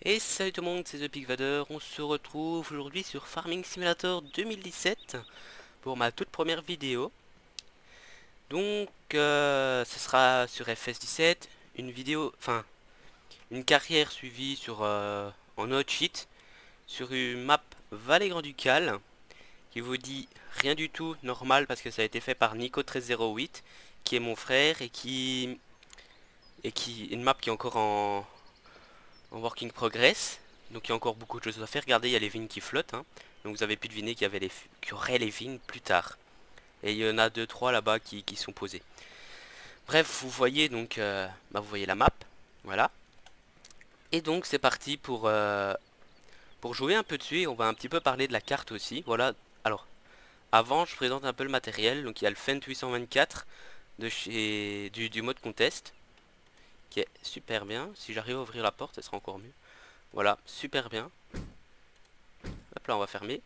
Et salut tout le monde, c'est The Pigvader. On se retrouve aujourd'hui sur Farming Simulator 2017 pour ma toute première vidéo. Donc, ce sera sur FS17, une vidéo, enfin, une carrière suivie sur en hot sheet sur une map Vallée Grand-Ducal qui vous dit rien du tout normal parce que ça a été fait par Nico1308 qui est mon frère et qui une map qui est encore en working progress. Donc il y a encore beaucoup de choses à faire. Regardez, il y a les vignes qui flottent, hein. Donc vous avez pu deviner qu'il y aurait les vignes plus tard. Et il y en a deux trois là-bas qui sont posées. Bref, vous voyez donc, vous voyez la map. Voilà. Et donc c'est parti pour jouer un peu dessus. Et on va un petit peu parler de la carte aussi. Voilà. Alors, avant je présente un peu le matériel. Donc il y a le Fendt 824 de chez du mode contest. Qui est super bien. Si j'arrive à ouvrir la porte, ce sera encore mieux. Voilà, super bien. Hop là, on va fermer.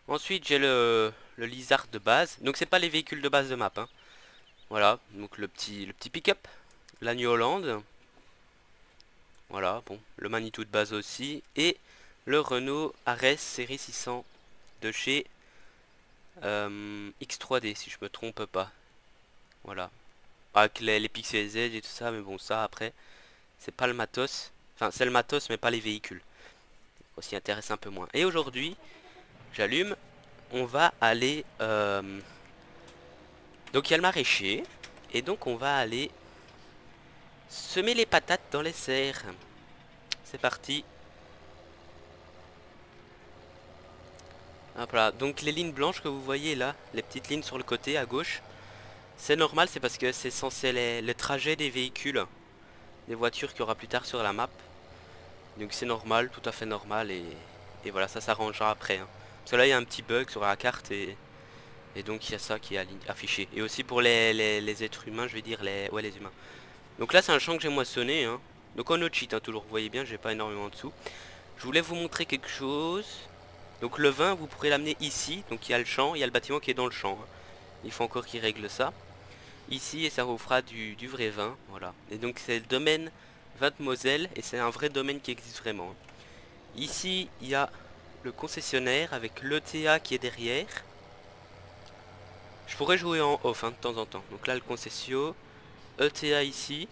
Ensuite, j'ai le Lizard de base. Donc, c'est pas les véhicules de base de map, hein. Voilà, donc le petit pick-up. La New Holland. Voilà, bon, le Manitou de base aussi. Et le Renault Ares série 600 de chez X3D, si je me trompe pas. Voilà. Avec les Pixel Z et tout ça, mais bon, ça, après, c'est pas le matos. Enfin, c'est le matos, mais pas les véhicules. On s'y intéresse un peu moins. Et aujourd'hui, j'allume. On va aller... Donc il y a le maraîcher. Et donc on va aller semer les patates dans les serres. C'est parti. Hop là. Donc les lignes blanches que vous voyez là, les petites lignes sur le côté à gauche, c'est normal, c'est parce que c'est censé le trajet des véhicules, des voitures qu'il y aura plus tard sur la map. Donc c'est normal, tout à fait normal. Et voilà, ça s'arrangera après, hein. Parce que là il y a un petit bug sur la carte et donc il y a ça qui est affiché. Et aussi pour les êtres humains, je vais dire ouais, les humains. Donc là c'est un champ que j'ai moissonné, hein. Donc en autre cheat, hein, toujours, vous voyez bien, j'ai pas énormément en dessous. Je voulais vous montrer quelque chose. Donc le vin, vous pourrez l'amener ici. Donc il y a le champ, il y a le bâtiment qui est dans le champ, hein. Il faut encore qu'il règle ça. Ici, et ça vous fera du vrai vin, voilà. Et donc c'est le domaine Vin de Moselle, et c'est un vrai domaine qui existe vraiment, hein. Ici, il y a le concessionnaire avec l'ETA qui est derrière. Je pourrais jouer en off, hein, de temps en temps. Donc là, le concession. ETA ici.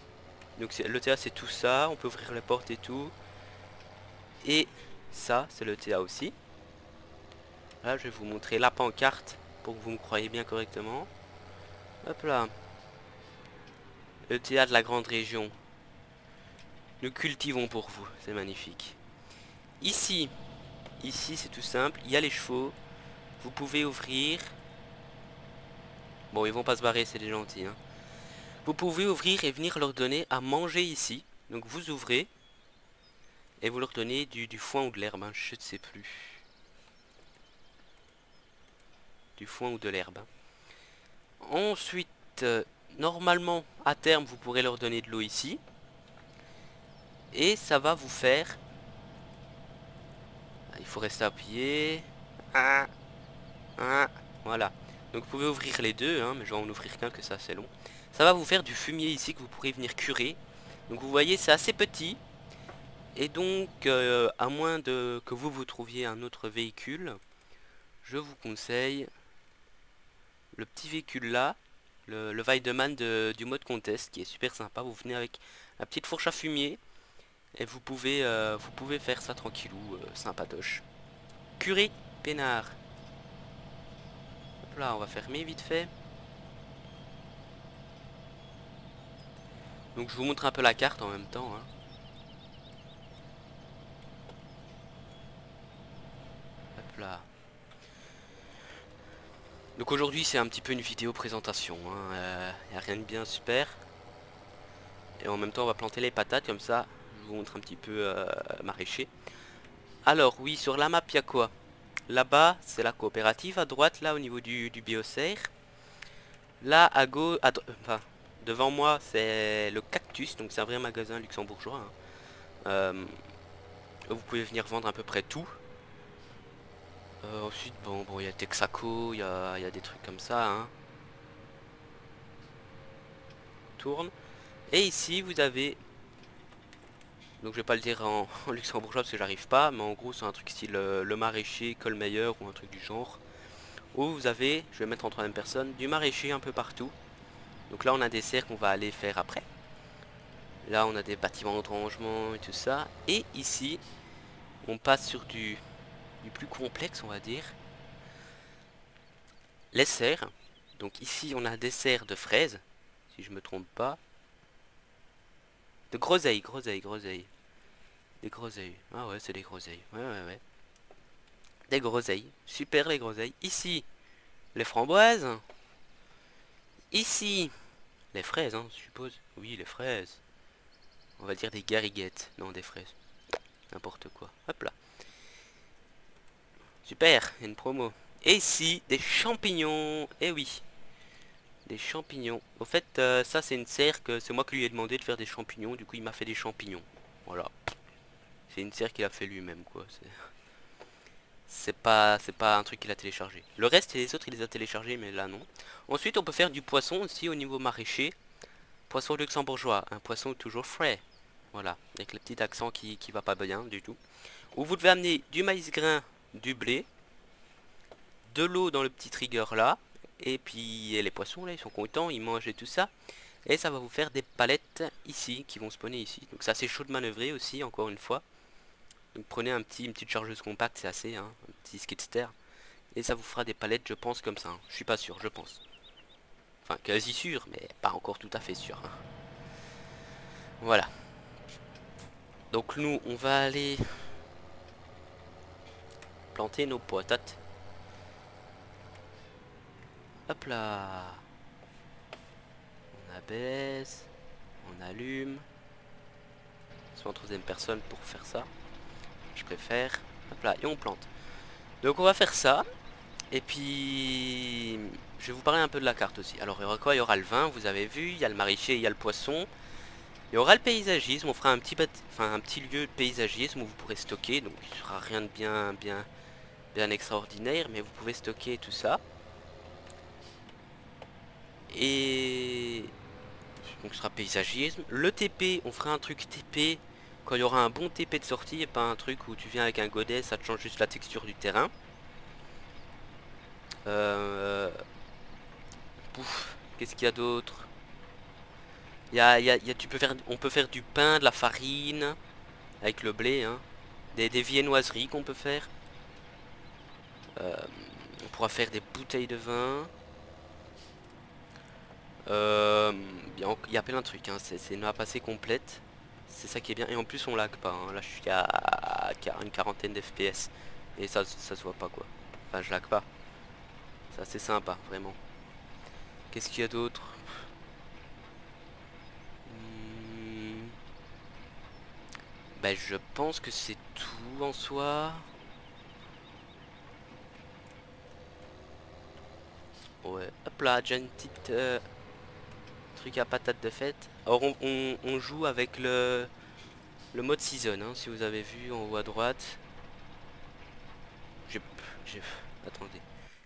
Donc l'ETA c'est tout ça, on peut ouvrir les portes et tout. Et ça, c'est l'ETA aussi. Là, je vais vous montrer la pancarte pour que vous me croyez bien correctement. Hop là. ETA de la grande région. Nous cultivons pour vous, c'est magnifique. Ici, c'est tout simple, il y a les chevaux. Vous pouvez ouvrir. Bon, ils vont pas se barrer, c'est des gentils, hein. Vous pouvez ouvrir et venir leur donner à manger ici. Donc vous ouvrez et vous leur donnez du foin ou de l'herbe, hein, je ne sais plus. Du foin ou de l'herbe, hein. Ensuite, normalement, à terme, vous pourrez leur donner de l'eau ici. Et ça va vous faire... Il faut rester appuyé. Voilà. Donc vous pouvez ouvrir les deux, hein, mais je vais en ouvrir qu'un, que ça c'est long. Ça va vous faire du fumier ici que vous pourrez venir curer. Donc vous voyez, c'est assez petit. Et donc, à moins que vous trouviez un autre véhicule, je vous conseille le petit véhicule là, le Weidemann du mode contest, qui est super sympa. Vous venez avec la petite fourche à fumier et vous pouvez faire ça tranquillou, sympatoche. Curé peinard. Hop là, on va fermer vite fait. Donc je vous montre un peu la carte en même temps, hein. Hop là. Donc aujourd'hui c'est un petit peu une vidéo présentation, hein. Y a rien de bien super. Et en même temps on va planter les patates comme ça. Je vous montre un petit peu maraîcher. Alors oui, sur la map il y a quoi? Là-bas c'est la coopérative, à droite là au niveau du biosphère. Là à gauche, enfin devant moi c'est le Cactus, donc c'est un vrai magasin luxembourgeois, hein. Vous pouvez venir vendre à peu près tout. Ensuite bon il y a Texaco, il y a des trucs comme ça, hein. Tourne. Et ici vous avez Donc je vais pas le dire en luxembourgeois parce que j'arrive pas, mais en gros c'est un truc style le maraîcher Colmeyer ou un truc du genre. Où vous avez, je vais mettre en troisième personne, du maraîcher un peu partout. Donc là on a des serres qu'on va aller faire après. Là on a des bâtiments de rangement et tout ça. Et ici on passe sur du plus complexe on va dire. Les serres. Donc ici on a des serres de fraises, si je me trompe pas. De groseilles, groseilles, groseilles. Des groseilles. Ah ouais c'est des groseilles. Ouais ouais ouais. Des groseilles. Super les groseilles. Ici les framboises. Ici les fraises hein, je suppose. Oui les fraises. On va dire des gariguettes. Non des fraises. N'importe quoi. Hop là. Super, une promo. Et ici, des champignons. Eh oui, des champignons. Au fait, ça c'est une serre que c'est moi qui lui ai demandé de faire des champignons. Du coup, il m'a fait des champignons. Voilà. C'est une serre qu'il a fait lui-même, quoi. C'est pas un truc qu'il a téléchargé. Le reste, les autres, il les a téléchargés, mais là, non. Ensuite, on peut faire du poisson aussi au niveau maraîcher. Poisson luxembourgeois. Un poisson toujours frais. Voilà. Avec le petit accent qui va pas bien du tout. Où vous devez amener du maïs grain, du blé, de l'eau dans le petit trigger là. Et puis les poissons là, ils sont contents, ils mangent et tout ça. Et ça va vous faire des palettes ici, qui vont spawner ici. Donc c'est assez chaud de manœuvrer aussi, encore une fois. Donc prenez une petite chargeuse compacte, c'est assez, hein, un petit skidster. Et ça vous fera des palettes, je pense, comme ça. Hein. Je suis pas sûr, je pense. Enfin, quasi sûr, mais pas encore tout à fait sûr. Hein. Voilà. Donc nous, on va aller planter nos patates. Hop là. On abaisse. On allume. Soit en troisième personne pour faire ça. Je préfère. Hop là, et on plante. Donc on va faire ça. Et puis je vais vous parler un peu de la carte aussi. Alors il y aura quoi? Il y aura le vin, vous avez vu, il y a le maraîcher, il y a le poisson. Il y aura le paysagisme, on fera un petit lieu de paysagisme où vous pourrez stocker. Donc il ne sera rien de bien extraordinaire, mais vous pouvez stocker tout ça. Et donc ce sera paysagisme. Le TP, on fera un truc TP quand il y aura un bon TP de sortie et pas un truc où tu viens avec un godet, ça te change juste la texture du terrain. Qu'est-ce qu'il y a d'autre? On peut faire du pain, de la farine, avec le blé, hein. Des viennoiseries qu'on peut faire. On pourra faire des bouteilles de vin. Il y a plein de trucs, hein. C'est une map assez complète. C'est ça qui est bien. Et en plus on lag pas, hein. Là je suis à une quarantaine d'FPS. Et ça se voit pas quoi. Enfin je lag pas. C'est assez sympa, vraiment. Qu'est-ce qu'il y a d'autre? Ben je pense que c'est tout en soi. Ouais, hop là, déjà une petite truc à patate de fête. Alors on joue avec le mode season, hein, si vous avez vu en haut à droite. J'ai... Attendez.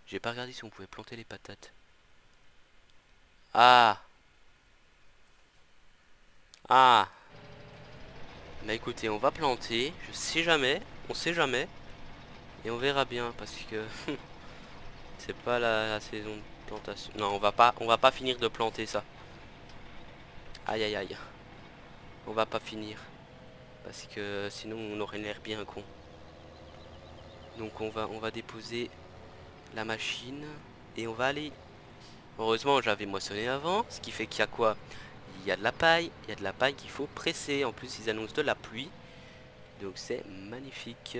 J'ai pas regardé si on pouvait planter les patates. Ah. Ah. Bah écoutez, on va planter. Je sais jamais. On sait jamais. Et on verra bien parce que c'est pas la saison de plantation. Non, on va pas finir de planter ça. Aïe aïe aïe. On va pas finir. Parce que sinon on aurait l'air bien con. Donc on va déposer la machine. Et on va aller. Heureusement j'avais moissonné avant. Ce qui fait qu'il y a quoi? Il y a de la paille. Il y a de la paille qu'il faut presser. En plus ils annoncent de la pluie. Donc c'est magnifique.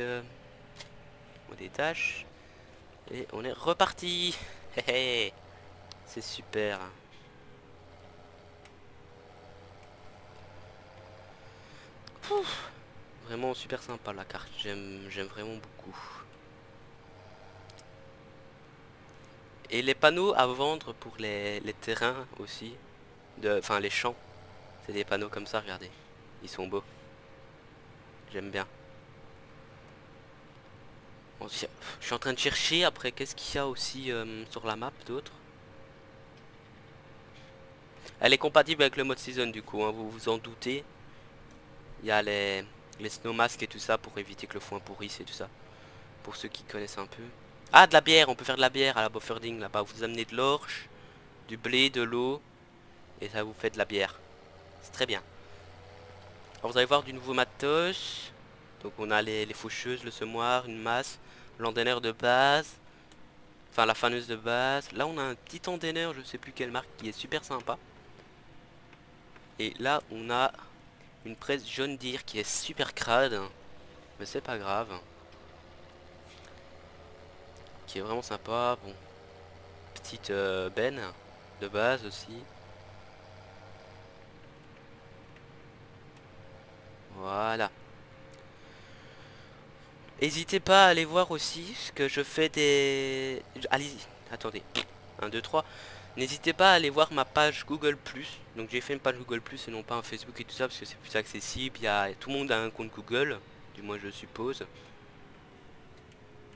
On détache. Et on est reparti. C'est super. Ouf. Vraiment super sympa la carte. J'aime vraiment beaucoup. Et les panneaux à vendre pour les terrains aussi. Enfin les champs. C'est des panneaux comme ça, regardez. Ils sont beaux. J'aime bien. Bon, je suis en train de chercher après qu'est-ce qu'il y a aussi sur la map d'autres. Elle est compatible avec le mode season du coup, hein, vous vous en doutez. Il y a les snow masks et tout ça pour éviter que le foin pourrisse et tout ça. Pour ceux qui connaissent un peu. Ah, de la bière, on peut faire de la bière à la Bofferding là-bas. Vous amenez de l'orge, du blé, de l'eau et ça vous fait de la bière. C'est très bien. Alors vous allez voir du nouveau matos. Donc on a les faucheuses, le semoir, une masse, l'andener de base. Enfin la faneuse de base. Là on a un petit andener, je sais plus quelle marque, qui est super sympa. Et là on a une presse John Deere qui est super crade. Mais c'est pas grave. Qui est vraiment sympa. Bon. Petite benne de base aussi. Voilà. N'hésitez pas à aller voir aussi ce que je fais des... Allez-y, attendez. 1, 2, 3. N'hésitez pas à aller voir ma page Google+. Donc j'ai fait une page Google+, et non pas un Facebook et tout ça, parce que c'est plus accessible. Tout le monde a un compte Google, du moins je suppose.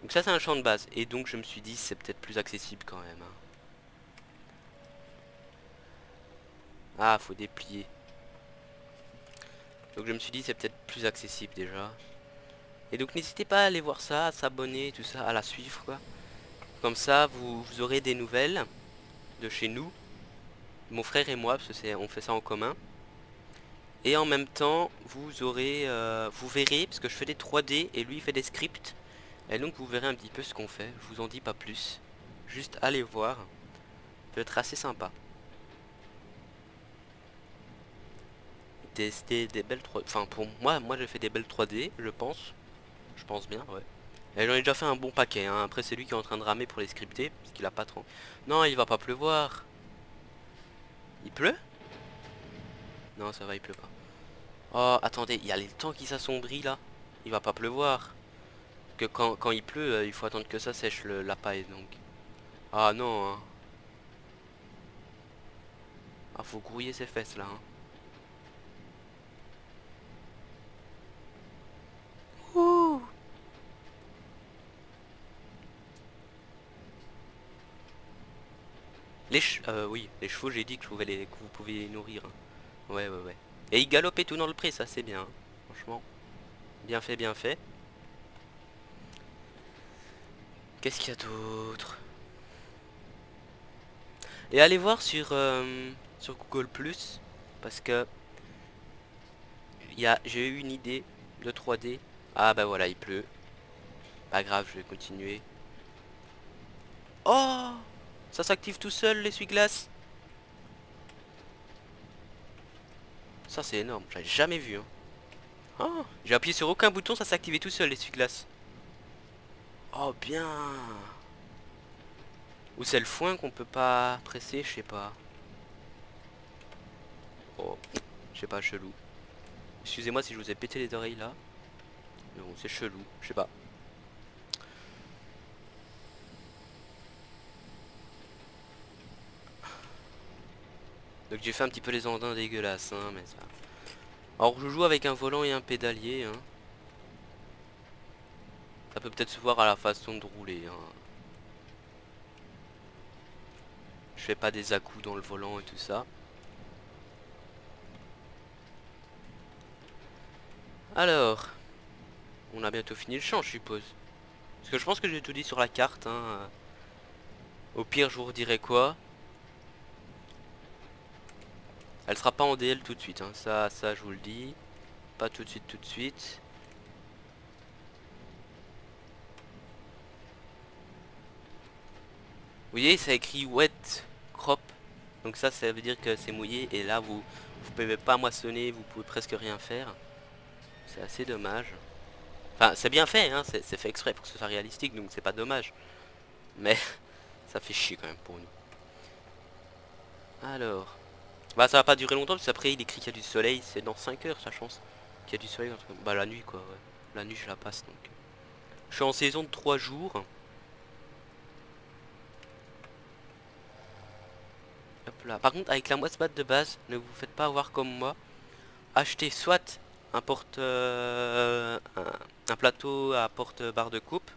Donc ça c'est un champ de base. Et donc je me suis dit c'est peut-être plus accessible quand même. Hein. Ah, faut déplier. Donc je me suis dit c'est peut-être plus accessible déjà. Et donc n'hésitez pas à aller voir ça, à s'abonner, tout ça, à la suivre quoi. Comme ça vous aurez des nouvelles de chez nous, mon frère et moi, parce que on fait ça en commun. Et en même temps vous aurez, vous verrez, parce que je fais des 3D et lui il fait des scripts. Et donc vous verrez un petit peu ce qu'on fait, je vous en dis pas plus. Juste allez voir, ça peut être assez sympa. Des belles 3D, enfin pour moi j'ai fait des belles 3D, je pense bien, ouais. Et j'en ai déjà fait un bon paquet, hein. Après c'est lui qui est en train de ramer pour les scripter, parce qu'il a pas trop... Non, il va pas pleuvoir. Il pleut? Non, ça va, il pleut pas. Oh, attendez, il y a le temps qui s'assombrit là. Il va pas pleuvoir. Que quand il pleut, il faut attendre que ça sèche la paille, donc. Ah non, hein. Ah, faut grouiller ses fesses là, hein. Ouh. Oui, les chevaux, j'ai dit que, que vous pouvez les nourrir. Hein. Ouais, ouais, ouais. Et il galopait tout dans le pré, ça c'est bien. Hein. Franchement, bien fait, bien fait. Qu'est-ce qu'il y a d'autre? Et allez voir sur Google Plus, parce que j'ai eu une idée de 3D. Ah bah voilà, il pleut. Pas grave, je vais continuer. Oh, ça s'active tout seul l'essuie-glace. Ça c'est énorme, j'avais jamais vu. Hein. Oh, j'ai appuyé sur aucun bouton, ça s'activait tout seul l'essuie-glace. Oh bien. Ou c'est le foin qu'on peut pas presser, je sais pas. Oh, je sais pas, chelou. Excusez-moi si je vous ai pété les oreilles là. Mais bon, c'est chelou, je sais pas. Donc j'ai fait un petit peu les andins dégueulasses, hein, mais ça... Alors je joue avec un volant et un pédalier, hein. Ça peut peut-être se voir à la façon de rouler, hein. Je fais pas des à-coups dans le volant et tout ça. Alors, on a bientôt fini le champ, je suppose. Parce que je pense que j'ai tout dit sur la carte, hein. Au pire, je vous redirai quoi. Elle sera pas en DL tout de suite, hein. Ça, je vous le dis. Pas tout de suite, tout de suite. Vous voyez, ça écrit wet crop. Donc ça veut dire que c'est mouillé. Et là, vous pouvez pas moissonner, vous pouvez presque rien faire. C'est assez dommage. Enfin, c'est bien fait, hein. C'est fait exprès pour que ce soit réalistique, donc c'est pas dommage. Mais ça fait chier quand même pour nous. Alors... Bah ça va pas durer longtemps parce qu'après il écrit qu'il y a du soleil, c'est dans 5 heures sa chance qu'il y a du soleil. Bah la nuit quoi, ouais. La nuit je la passe donc. Je suis en saison de 3 jours. Hop là. Par contre avec la moisse batte de base, ne vous faites pas avoir comme moi. Achetez soit un un plateau à porte barre de coupe.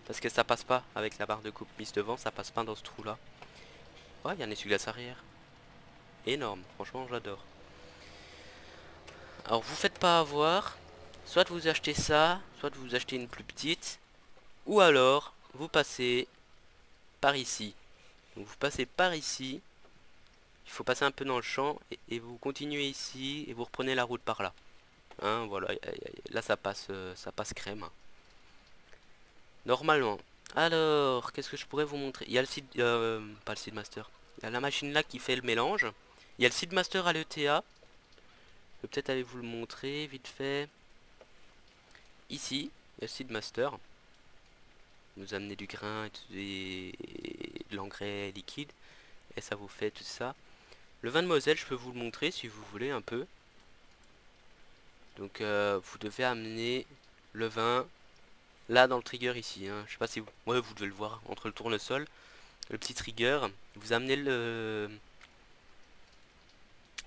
Parce que ça passe pas avec la barre de coupe mise devant, ça passe pas dans ce trou là. Ouais, il y a un essuie-glace arrière. Énorme, franchement j'adore. Alors vous faites pas avoir. Soit vous achetez ça, soit vous achetez une plus petite. Ou alors vous passez par ici. Donc vous passez par ici. Il faut passer un peu dans le champ. Et vous continuez ici. Et vous reprenez la route par là. Hein, voilà. Là ça passe crème. Normalement. Alors, qu'est-ce que je pourrais vous montrer? Il y a le seed... pas le seedmaster. Il y a la machine là qui fait le mélange. Il y a le seedmaster à l'ETA. Je peux peut-être aller vous le montrer vite fait. Ici, il y a le seedmaster. Vous amenez du grain et de l'engrais liquide. Et ça vous fait tout ça. Le vin de Moselle, je peux vous le montrer si vous voulez un peu. Donc, vous devez amener le vin là dans le trigger ici. Hein. Je sais pas si vous... Ouais, vous devez le voir entre le tournesol. Le petit trigger. Vous amenez le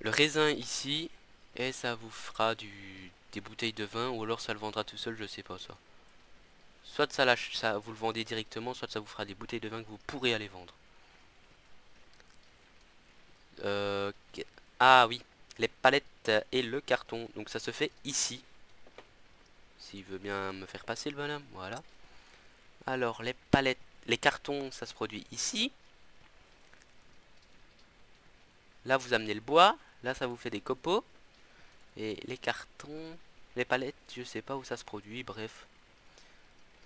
raisin ici. Et ça vous fera des bouteilles de vin. Ou alors ça le vendra tout seul, je sais pas ça. Soit ça vous le vendez directement, soit ça vous fera des bouteilles de vin que vous pourrez aller vendre. Euh, ah oui, les palettes et le carton. Donc ça se fait ici. S'il veut bien me faire passer le bonhomme, voilà. Alors les palettes, les cartons, ça se produit ici. Là vous amenez le bois. Là ça vous fait des copeaux. Et les cartons, les palettes, je sais pas où ça se produit, bref.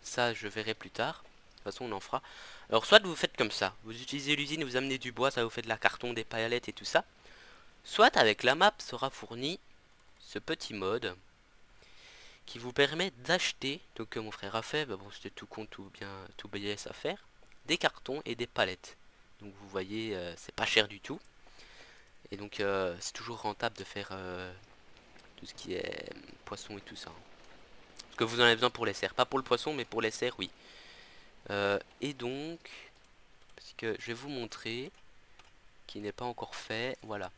Ça je verrai plus tard. De toute façon on en fera. Alors soit vous faites comme ça. Vous utilisez l'usine, vous amenez du bois, ça vous fait de la carton, des palettes et tout ça. Soit avec la map sera fourni ce petit mode qui vous permet d'acheter, donc que mon frère a fait, bah bon c'était tout con, tout bien, tout BS à faire, des cartons et des palettes. Donc vous voyez, c'est pas cher du tout. Et donc c'est toujours rentable de faire tout ce qui est poisson et tout ça. Parce que vous en avez besoin pour les serres. Pas pour le poisson, mais pour les serres, oui. Et donc, parce que je vais vous montrer, qui n'est pas encore fait, voilà.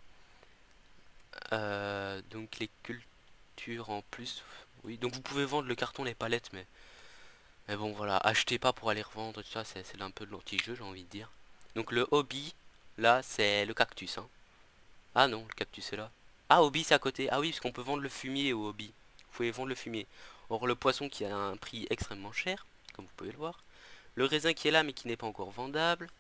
Donc les cultures en plus, oui. Donc vous pouvez vendre le carton, les palettes, mais bon voilà, achetez pas pour aller revendre, tout ça, c'est un peu de l'anti-jeu, j'ai envie de dire. Donc le hobby, là, c'est le cactus, hein. Ah non, le cactus est là. Ah, hobby, c'est à côté. Ah oui, parce qu'on peut vendre le fumier au hobby. Vous pouvez vendre le fumier. Or, le poisson qui a un prix extrêmement cher, comme vous pouvez le voir. Le raisin qui est là, mais qui n'est pas encore vendable.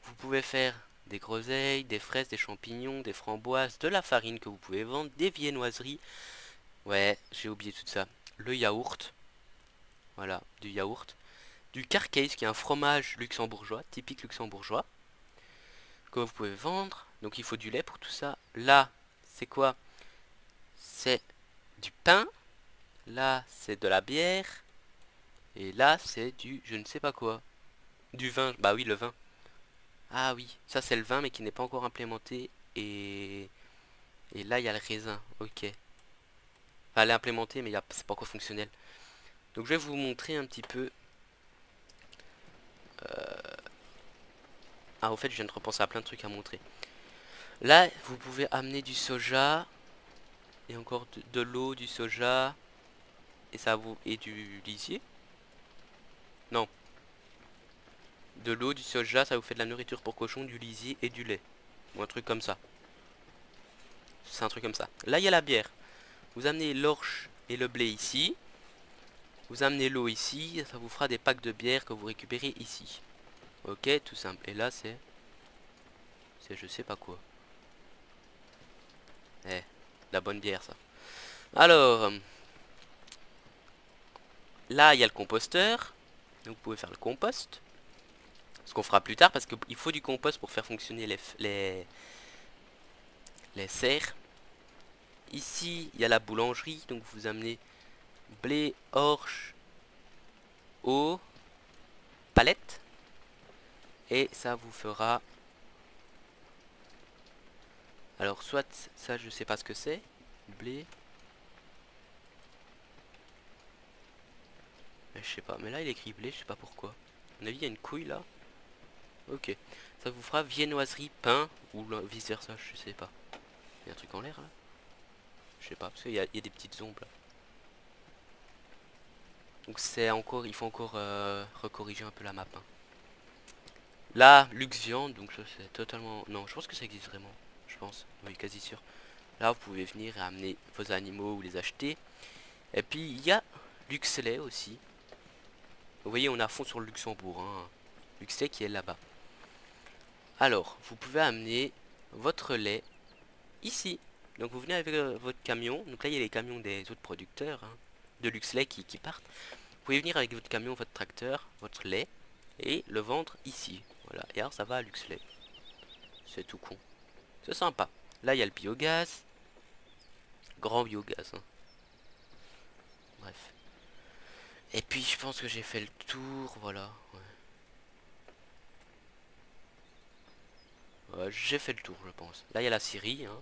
Vous pouvez faire des groseilles, des fraises, des champignons, des framboises, de la farine que vous pouvez vendre, des viennoiseries. Ouais, j'ai oublié tout ça. Le yaourt. Voilà, du yaourt. Du carcase, qui est un fromage luxembourgeois, typique luxembourgeois, que vous pouvez vendre. Donc il faut du lait pour tout ça. Là, c'est quoi? C'est du pain. Là, c'est de la bière. Et là, c'est du je ne sais pas quoi. Du vin. Bah oui, le vin. Ah oui, ça c'est le vin, mais qui n'est pas encore implémenté. Et là, il y a le raisin. Ok. Enfin, elle est implémentée, mais c'est pas encore fonctionnel. Donc je vais vous montrer un petit peu. Ah, au fait, je viens de repenser à plein de trucs à montrer. Là, vous pouvez amener du soja. Et encore de l'eau, du soja. Et ça vous... Et du lisier. Non. De l'eau, du soja, ça vous fait de la nourriture pour cochon, du lisier et du lait. Ou un truc comme ça. C'est un truc comme ça. Là, il y a la bière. Vous amenez l'orge et le blé ici. Vous amenez l'eau ici. Ça vous fera des packs de bière que vous récupérez ici. Ok, tout simple. Et là, c'est je sais pas quoi. Eh, la bonne bière, ça. Alors, là, il y a le composteur. Donc, vous pouvez faire le compost. Ce qu'on fera plus tard, parce qu'il faut du compost pour faire fonctionner les serres. Ici, il y a la boulangerie. Donc, vous amenez blé, orge, eau, palette. Et ça vous fera... Alors, soit ça, je sais pas ce que c'est. Blé. Mais je sais pas. Mais là, il est écrit blé, je sais pas pourquoi. À mon avis, il y a une couille là. Ok. Ça vous fera viennoiserie, pain. Ou vice versa, je sais pas. Il y a un truc en l'air là. Je sais pas, parce qu'il y a des petites ombres là. Donc c'est encore, il faut encore recorriger un peu la map. Hein. Là, Luxe Viande, donc ça c'est totalement... Non, je pense que ça existe vraiment. Je pense, oui, quasi sûr. Là, vous pouvez venir et amener vos animaux ou les acheter. Et puis, il y a Luxley aussi. Vous voyez, on est à fond sur le Luxembourg. Hein. Luxley qui est là-bas. Alors, vous pouvez amener votre lait ici. Donc, vous venez avec votre camion. Donc là, il y a les camions des autres producteurs hein, de Luxley qui partent. Vous pouvez venir avec votre camion, votre tracteur, votre lait et le vendre ici. Voilà. Et alors, ça va à Luxley. C'est tout con. C'est sympa. Là, il y a le biogaz. Grand biogaz. Hein. Bref. Et puis, je pense que j'ai fait le tour. Voilà. Ouais. J'ai fait le tour, je pense. Là, il y a la Syrie. Hein.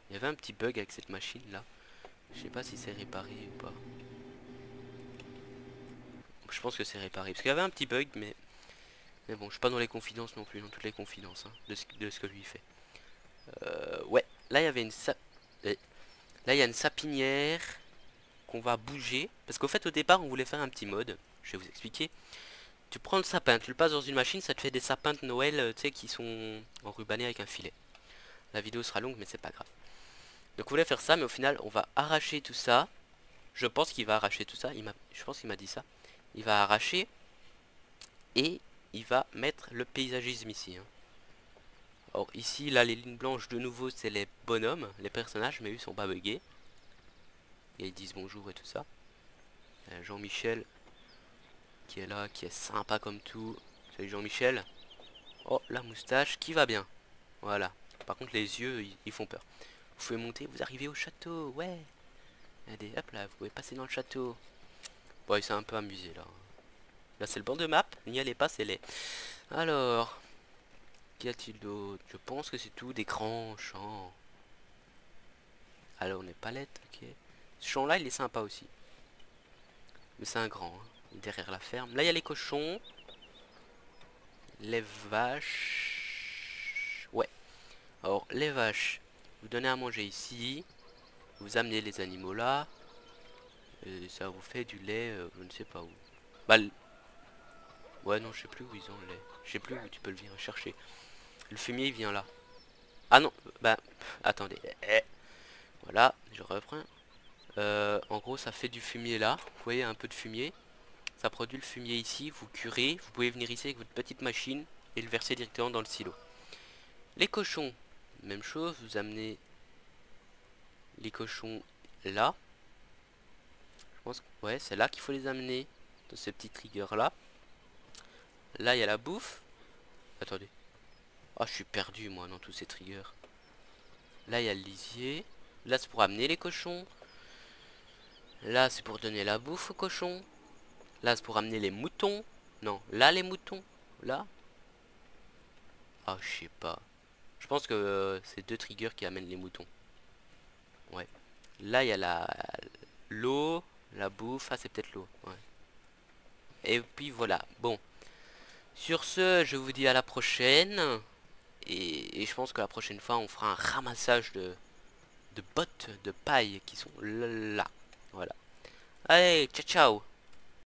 Il y avait un petit bug avec cette machine là. Je sais pas si c'est réparé ou pas. Je pense que c'est réparé. Parce qu'il y avait un petit bug, mais bon, je suis pas dans les confidences non plus, dans toutes les confidences hein, de ce que lui fait. Ouais, là il y avait une là il y a une sapinière qu'on va bouger. Parce qu'au fait au départ on voulait faire un petit mode. Je vais vous expliquer. Tu prends le sapin, tu le passes dans une machine, ça te fait des sapins de Noël, tu sais, qui sont enrubannés avec un filet. La vidéo sera longue, mais c'est pas grave. Donc on voulait faire ça, mais au final on va arracher tout ça. Je pense qu'il va arracher tout ça. Je pense qu'il m'a dit ça. Il va arracher et il va mettre le paysagisme ici. Hein. Or ici, là, les lignes blanches de nouveau, c'est les bonhommes, les personnages, mais eux sont pas buggés. Et ils disent bonjour et tout ça. Jean-Michel qui est là, qui est sympa comme tout. Salut Jean-Michel. Oh, la moustache qui va bien. Voilà. Par contre, les yeux, ils font peur. Vous pouvez monter, vous arrivez au château, ouais. Allez, hop là, vous pouvez passer dans le château. Bon, il s'est un peu amusé là. Là, c'est le bord de map, n'y allez pas, c'est laid. Alors, qu'y a-t-il d'autre? Je pense que c'est tout, des grands champs. Alors, on est palette, ok. Ce champ là, il est sympa aussi. Mais c'est un grand, hein, derrière la ferme. Là, il y a les cochons. Les vaches. Ouais. Alors, les vaches, vous donnez à manger ici. Vous amenez les animaux là. Et ça vous fait du lait, je ne sais pas où. Bah, ouais, non, je sais plus où ils ont le lait. Je sais plus où tu peux le venir chercher. Le fumier, il vient là. Ah non, bah, attendez. Voilà, je reprends. En gros, ça fait du fumier là. Vous voyez, un peu de fumier. Ça produit le fumier ici. Vous curez. Vous pouvez venir ici avec votre petite machine et le verser directement dans le silo. Les cochons, même chose. Vous amenez les cochons là. Je pense que ouais, c'est là qu'il faut les amener. Dans ces petits triggers là. Là, il y a la bouffe. Attendez. Ah, je suis perdu moi dans tous ces triggers. Là, il y a le lisier. Là, c'est pour amener les cochons. Là, c'est pour donner la bouffe aux cochons. Là, c'est pour amener les moutons. Non, là, les moutons. Là. Ah, je sais pas. Je pense que c'est deux triggers qui amènent les moutons. Ouais. Là, il y a l'eau, la bouffe. Ah, c'est peut-être l'eau. Ouais. Et puis, voilà. Bon. Sur ce, je vous dis à la prochaine. Et je pense que la prochaine fois, on fera un ramassage de bottes de paille qui sont là. Voilà. Allez, ciao ciao.